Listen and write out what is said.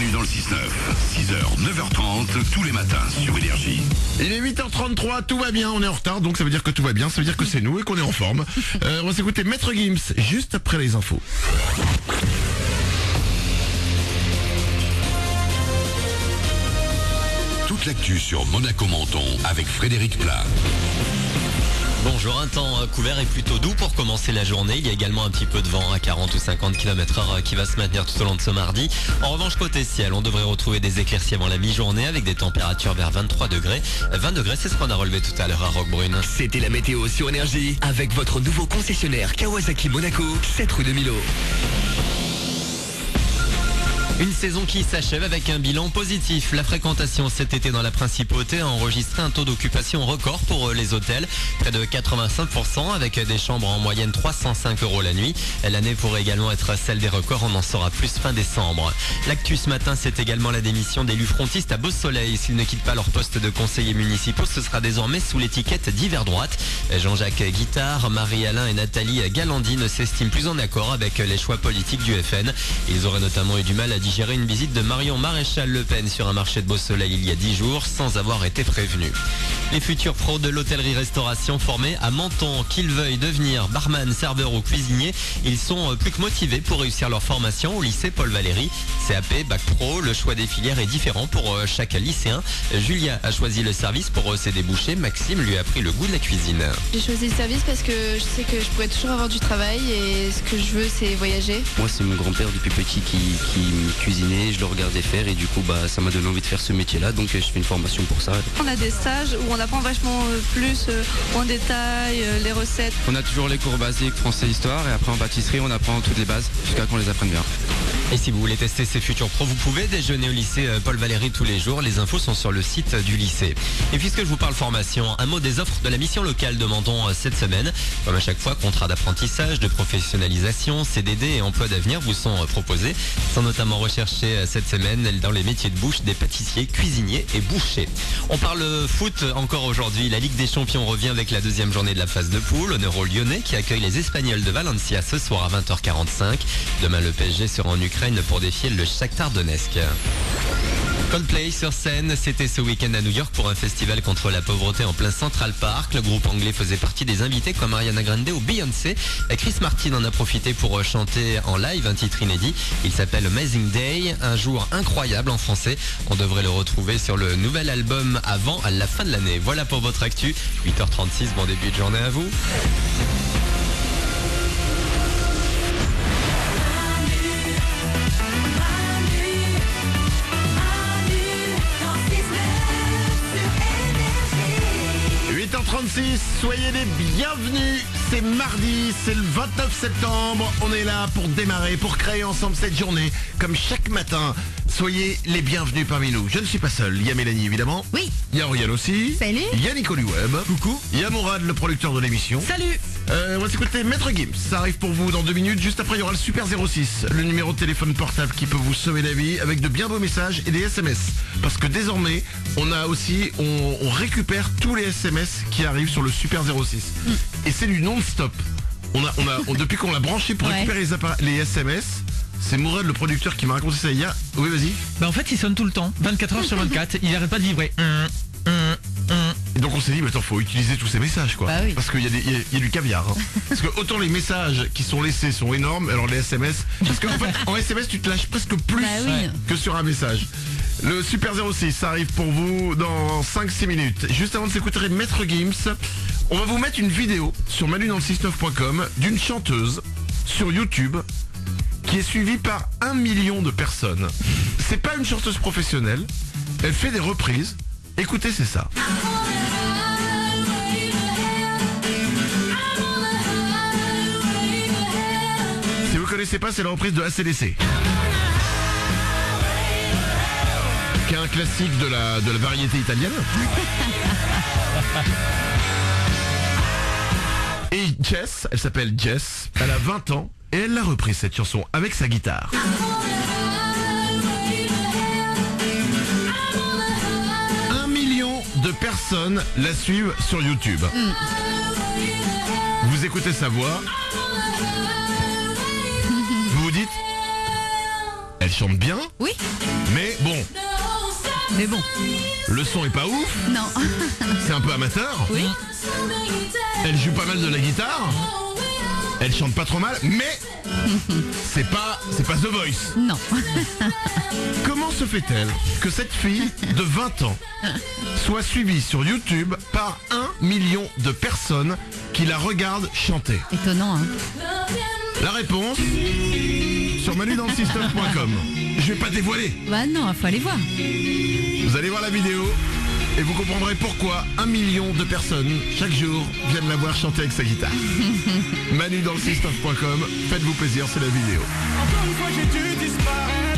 Manu dans le 6-9. 6h, 9h30, tous les matins sur Énergie. Il est 8h33, tout va bien, on est en retard, donc ça veut dire que tout va bien, ça veut dire que c'est nous et qu'on est en forme. On va s'écouter Maître Gims juste après les infos. Toute l'actu sur Monaco Menton avec Frédéric Plat. Bonjour, un temps couvert et plutôt doux pour commencer la journée. Il y a également un petit peu de vent à 40 ou 50 km/h qui va se maintenir tout au long de ce mardi. En revanche, côté ciel, on devrait retrouver des éclaircies avant la mi-journée avec des températures vers 23 degrés. 20 degrés, c'est ce qu'on a relevé tout à l'heure à Roquebrune. C'était la météo sur Énergie avec votre nouveau concessionnaire Kawasaki Monaco, 7 rue de Milo. Une saison qui s'achève avec un bilan positif. La fréquentation cet été dans la principauté a enregistré un taux d'occupation record pour les hôtels, près de 85% avec des chambres en moyenne 305 € la nuit. L'année pourrait également être celle des records, on en saura plus fin décembre. L'actu ce matin, c'est également la démission d'élus frontistes à Beau-Soleil. S'ils ne quittent pas leur poste de conseillers municipaux, ce sera désormais sous l'étiquette d'hiver droite. Jean-Jacques Guittard, Marie-Alain et Nathalie Galandi s'estiment plus en accord avec les choix politiques du FN. Ils auraient notamment eu du mal à digérer une visite de Marion Maréchal Le Pen sur un marché de Beau-Soleil il y a 10 jours sans avoir été prévenus. Les futurs pros de l'hôtellerie-restauration formés à Menton, qu'ils veuillent devenir barman, serveur ou cuisinier, ils sont plus que motivés pour réussir leur formation au lycée Paul Valéry. CAP, Bac Pro, le choix des filières est différent pour chaque lycéen. Julia a choisi le service pour ses débouchés. Maxime lui a pris le goût de la cuisine. J'ai choisi le service parce que je sais que je pourrais toujours avoir du travail et ce que je veux c'est voyager. Moi c'est mon grand-père depuis petit qui me cuisinait, je le regardais faire et du coup ça m'a donné envie de faire ce métier-là, donc je fais une formation pour ça. On a des stages où on apprend vachement plus en détail les recettes. On a toujours les cours basiques français-histoire et après en pâtisserie on apprend toutes les bases jusqu'à qu'on les apprenne bien. Et si vous voulez tester ces futurs pros, vous pouvez déjeuner au lycée Paul Valéry tous les jours. Les infos sont sur le site du lycée. Et puisque je vous parle formation, un mot des offres de la mission locale de Menton cette semaine. Comme à chaque fois, contrats d'apprentissage, de professionnalisation, CDD et emplois d'avenir vous sont proposés. Sont notamment recherchés cette semaine dans les métiers de bouche des pâtissiers, cuisiniers et bouchers. On parle foot encore aujourd'hui. La Ligue des Champions revient avec la deuxième journée de la phase de poule. Honneur au Lyonnais qui accueille les Espagnols de Valencia ce soir à 20h45. Demain, le PSG sera en Ukraine pour défier le Shakhtar Donetsk. Coldplay sur scène, c'était ce week-end à New York pour un festival contre la pauvreté en plein Central Park. Le groupe anglais faisait partie des invités comme Ariana Grande ou Beyoncé. Chris Martin en a profité pour chanter en live un titre inédit. Il s'appelle Amazing Day, un jour incroyable en français. On devrait le retrouver sur le nouvel album avant la fin de l'année. Voilà pour votre actu. 8h36, bon début de journée à vous. Soyez les bienvenus, c'est mardi, c'est le 29 septembre, on est là pour démarrer, pour créer ensemble cette journée, comme chaque matin. Soyez les bienvenus parmi nous. Je ne suis pas seul, il y a Mélanie évidemment. Oui. Il y a Oriane aussi. Salut. Il y a Nicolas Web. Coucou. Il y a Mourad, le producteur de l'émission. Salut. On va s'écouter Maître Gims, ça arrive pour vous dans 2 minutes. Juste après il y aura le Super 06, le numéro de téléphone portable qui peut vous sauver la vie avec de bien beaux messages et des SMS. Parce que désormais on a aussi, on récupère tous les SMS qui arrivent sur le Super 06. Et c'est du non-stop. Depuis qu'on l'a branché pour récupérer les SMS, c'est Mourad, le producteur, qui m'a raconté ça hier. Oui, vas-y. Bah en fait il sonne tout le temps, 24 heures sur 24, il arrête pas de vibrer. Et donc on s'est dit, mais attends, faut utiliser tous ces messages quoi. Bah oui. Parce qu'il y a du caviar. Hein. Parce que autant les messages qui sont laissés sont énormes, alors les SMS. Parce qu'en fait, en SMS, tu te lâches presque plus que sur un message. Le Super 06, ça arrive pour vous dans 5-6 minutes. Juste avant de s'écouter Maître Gims, on va vous mettre une vidéo sur manudanle69.com d'une chanteuse sur YouTube qui est suivie par 1 million de personnes. C'est pas une chanteuse professionnelle, elle fait des reprises. Écoutez, c'est ça. Si vous connaissez pas, c'est la reprise de AC/DC. Qui est un classique de la variété italienne. Et Jess, elle s'appelle Jess, elle a 20 ans et elle l'a reprise cette chanson avec sa guitare. De personnes la suivent sur YouTube. Vous écoutez sa voix, vous vous dites, Elle chante bien, Oui, mais bon, mais bon, le son est pas ouf, non. c'est un peu amateur. Oui, Elle joue pas mal de la guitare. Elle chante pas trop mal, mais c'est pas The Voice. non. Comment se fait-elle que cette fille de 20 ans soit suivie sur YouTube par 1 million de personnes qui la regardent chanter? Étonnant, hein. La réponse sur manudansystem.com. Je vais pas dévoiler. Bah non, faut aller voir. Vous allez voir la vidéo et vous comprendrez pourquoi 1 million de personnes chaque jour viennent la voir chanter avec sa guitare. manudansystem.com. Faites-vous plaisir, c'est la vidéo. Encore une fois j'ai dû disparaître.